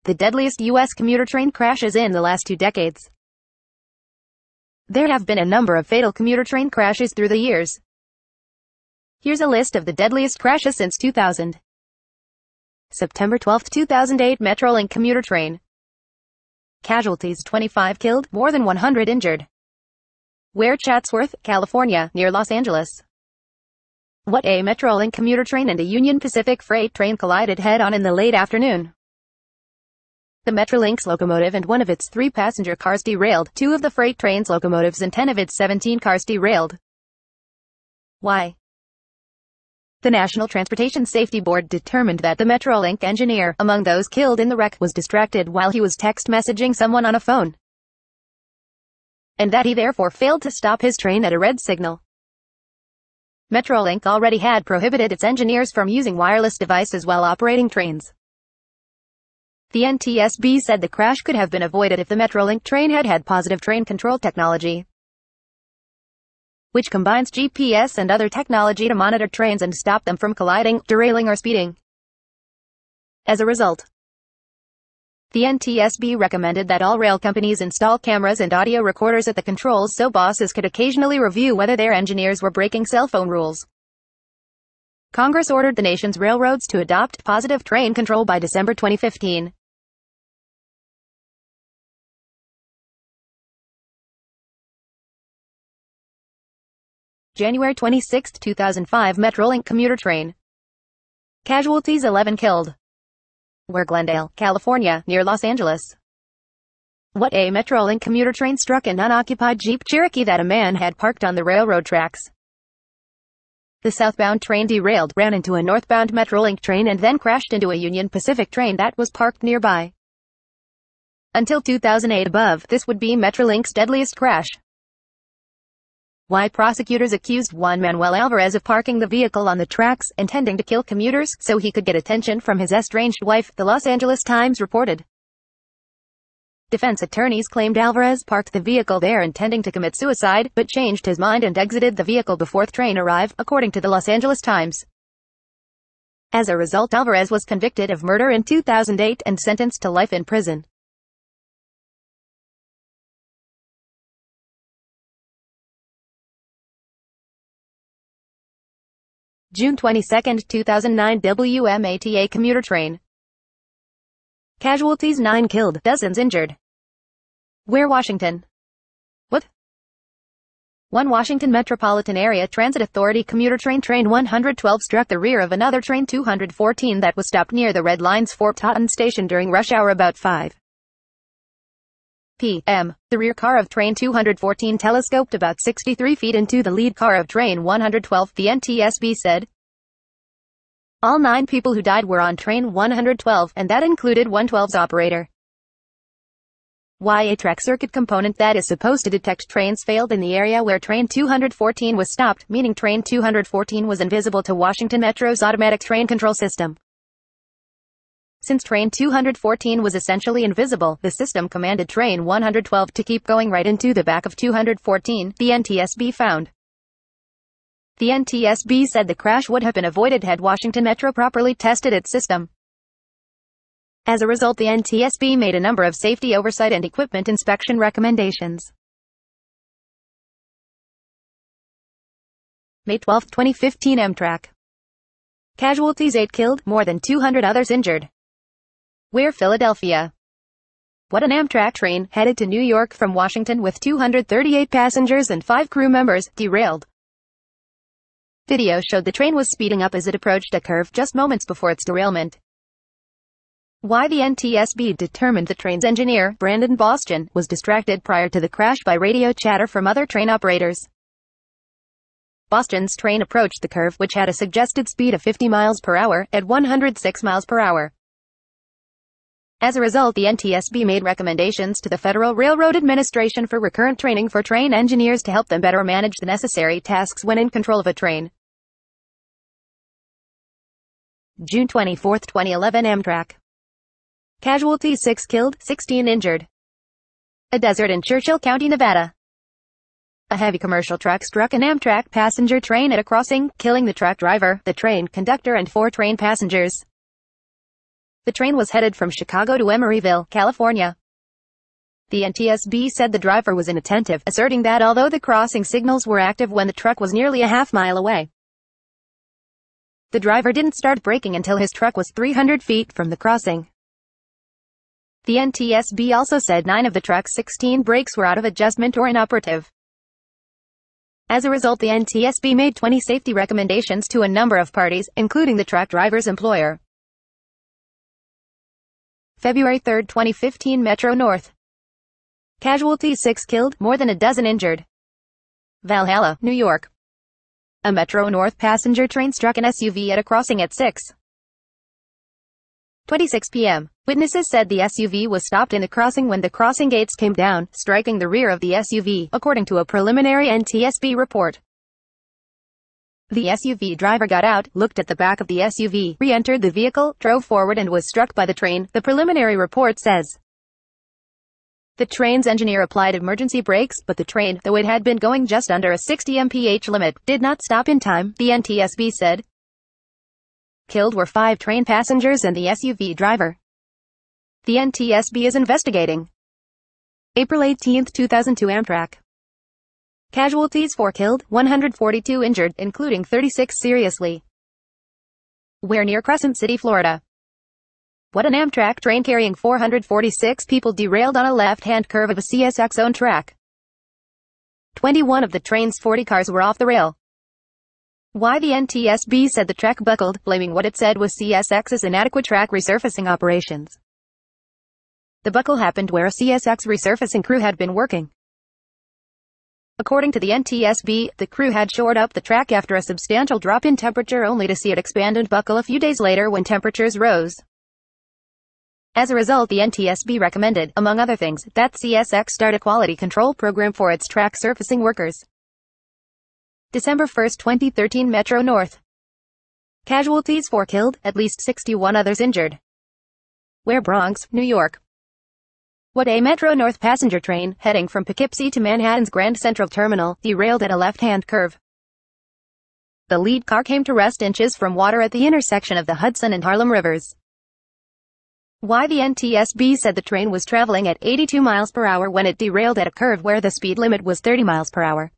the deadliest U.S. commuter train crashes in the last 2 decades. There have been a number of fatal commuter train crashes through the years. Here's a list of the deadliest crashes since 2000. September 12, 2008 Metrolink commuter train. Casualties: 25 killed, more than 100 injured. Where? Chatsworth, California, near Los Angeles. What? A Metrolink commuter train and a Union Pacific freight train collided head-on in the late afternoon. The Metrolink's locomotive and one of its 3 passenger cars derailed, 2 of the freight train's locomotives and 10 of its 17 cars derailed. Why? The National Transportation Safety Board determined that the Metrolink engineer, among those killed in the wreck, was distracted while he was text messaging someone on a phone, and that he therefore failed to stop his train at a red signal. Metrolink already had prohibited its engineers from using wireless devices while operating trains. The NTSB said the crash could have been avoided if the Metrolink train had had positive train control technology, which combines GPS and other technology to monitor trains and stop them from colliding, derailing or speeding. As a result, the NTSB recommended that all rail companies install cameras and audio recorders at the controls so bosses could occasionally review whether their engineers were breaking cell phone rules. Congress ordered the nation's railroads to adopt positive train control by December 2015. January 26, 2005 Metrolink commuter train. Casualties: 11 killed. Where? Glendale, California, near Los Angeles. What? A Metrolink commuter train struck an unoccupied Jeep Cherokee that a man had parked on the railroad tracks. The southbound train derailed, ran into a northbound Metrolink train and then crashed into a Union Pacific train that was parked nearby. Until 2008 above, this would be Metrolink's deadliest crash. Why? Prosecutors accused Juan Manuel Alvarez of parking the vehicle on the tracks, intending to kill commuters, so he could get attention from his estranged wife, the Los Angeles Times reported. Defense attorneys claimed Alvarez parked the vehicle there intending to commit suicide, but changed his mind and exited the vehicle before the train arrived, according to the Los Angeles Times. As a result, Alvarez was convicted of murder in 2008 and sentenced to life in prison. June 22, 2009 WMATA commuter train. Casualties: 9 killed, dozens injured. Where? Washington. What? 1 Washington Metropolitan Area Transit Authority commuter train 112 struck the rear of another train 214 that was stopped near the Red Line's Fort Totten station during rush hour about 5 p.m. The rear car of train 214 telescoped about 63 feet into the lead car of train 112, the NTSB said. All 9 people who died were on train 112, and that included 112's operator. Why? A track circuit component that is supposed to detect trains failed in the area where train 214 was stopped, meaning train 214 was invisible to Washington Metro's automatic train control system. Since train 214 was essentially invisible, the system commanded train 112 to keep going right into the back of 214, the NTSB found. The NTSB said the crash would have been avoided had Washington Metro properly tested its system. As a result, the NTSB made a number of safety oversight and equipment inspection recommendations. May 12, 2015 Amtrak. Casualties: 8 killed, more than 200 others injured. Where? Philadelphia. What? An Amtrak train, headed to New York from Washington with 238 passengers and 5 crew members, derailed. Video showed the train was speeding up as it approached a curve just moments before its derailment. Why? The NTSB determined the train's engineer, Brandon Boston, was distracted prior to the crash by radio chatter from other train operators. Boston's train approached the curve, which had a suggested speed of 50 miles per hour, at 106 miles per hour. As a result, the NTSB made recommendations to the Federal Railroad Administration for recurrent training for train engineers to help them better manage the necessary tasks when in control of a train. June 24, 2011 Amtrak. Casualties: 6 killed, 16 injured. A desert in Churchill County, Nevada. A heavy commercial truck struck an Amtrak passenger train at a crossing, killing the truck driver, the train conductor and 4 train passengers. The train was headed from Chicago to Emeryville, California. The NTSB said the driver was inattentive, asserting that although the crossing signals were active when the truck was nearly a half-mile away, the driver didn't start braking until his truck was 300 feet from the crossing. The NTSB also said 9 of the truck's 16 brakes were out of adjustment or inoperative. As a result, the NTSB made 20 safety recommendations to a number of parties, including the truck driver's employer. February 3, 2015, Metro North. Casualties: 6 killed, more than a dozen injured. Valhalla, New York. A Metro North passenger train struck an SUV at a crossing at 6:26 p.m. Witnesses said the SUV was stopped in the crossing when the crossing gates came down, striking the rear of the SUV, according to a preliminary NTSB report. The SUV driver got out, looked at the back of the SUV, re-entered the vehicle, drove forward and was struck by the train, the preliminary report says. The train's engineer applied emergency brakes, but the train, though it had been going just under a 60 mph limit, did not stop in time, the NTSB said. Killed were 5 train passengers and the SUV driver. The NTSB is investigating. April 18, 2002, Amtrak. Casualties: 4 killed, 142 injured, including 36 seriously. Where near Crescent City, Florida. What an Amtrak train carrying 446 people derailed on a left-hand curve of a CSX-owned track. 21 of the train's 40 cars were off the rail. Why the NTSB said the track buckled, blaming what it said was CSX's inadequate track resurfacing operations. The buckle happened where a CSX resurfacing crew had been working. According to the NTSB, the crew had shored up the track after a substantial drop in temperature only to see it expand and buckle a few days later when temperatures rose. As a result, the NTSB recommended, among other things, that CSX start a quality control program for its track surfacing workers. December 1, 2013, Metro North. Casualties: 4 killed, at least 61 others injured. Where Bronx, New York. What a Metro North passenger train, heading from Poughkeepsie to Manhattan's Grand Central Terminal, derailed at a left-hand curve. The lead car came to rest inches from water at the intersection of the Hudson and Harlem Rivers. Why the NTSB said the train was traveling at 82 miles per hour when it derailed at a curve where the speed limit was 30 miles per hour.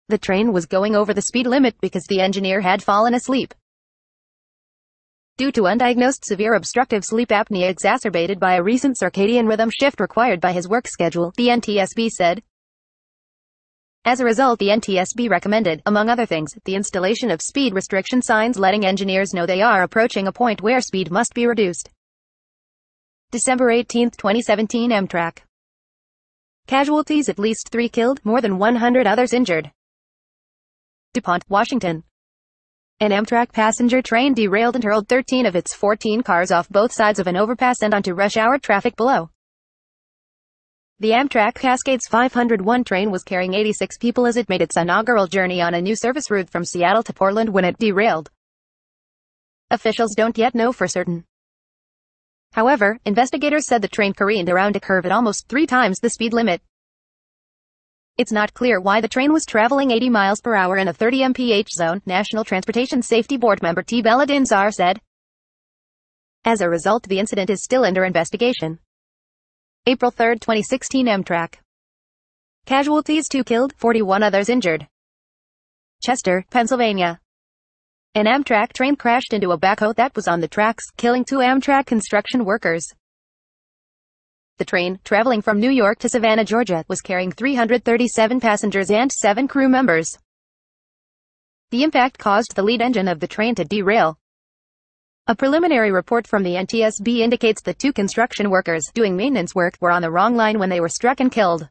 The train was going over the speed limit because the engineer had fallen asleep. Due to undiagnosed severe obstructive sleep apnea exacerbated by a recent circadian rhythm shift required by his work schedule, the NTSB said. As a result, the NTSB recommended, among other things, the installation of speed restriction signs letting engineers know they are approaching a point where speed must be reduced. December 18, 2017, Amtrak. Casualties: at least 3 killed, more than 100 others injured. DuPont, Washington. An Amtrak passenger train derailed and hurled 13 of its 14 cars off both sides of an overpass and onto rush-hour traffic below. The Amtrak Cascades 501 train was carrying 86 people as it made its inaugural journey on a new service route from Seattle to Portland when it derailed. Officials don't yet know for certain. However, investigators said the train careened around a curve at almost 3 times the speed limit. It's not clear why the train was traveling 80 miles per hour in a 30 mph zone, National Transportation Safety Board member T. Belladinzar said. As a result, the incident is still under investigation. April 3, 2016, Amtrak. Casualties: 2 killed, 41 others injured. Chester, Pennsylvania. An Amtrak train crashed into a backhoe that was on the tracks, killing 2 Amtrak construction workers. The train, traveling from New York to Savannah, Georgia, was carrying 337 passengers and 7 crew members. The impact caused the lead engine of the train to derail. A preliminary report from the NTSB indicates that 2 construction workers doing maintenance work were on the wrong line when they were struck and killed.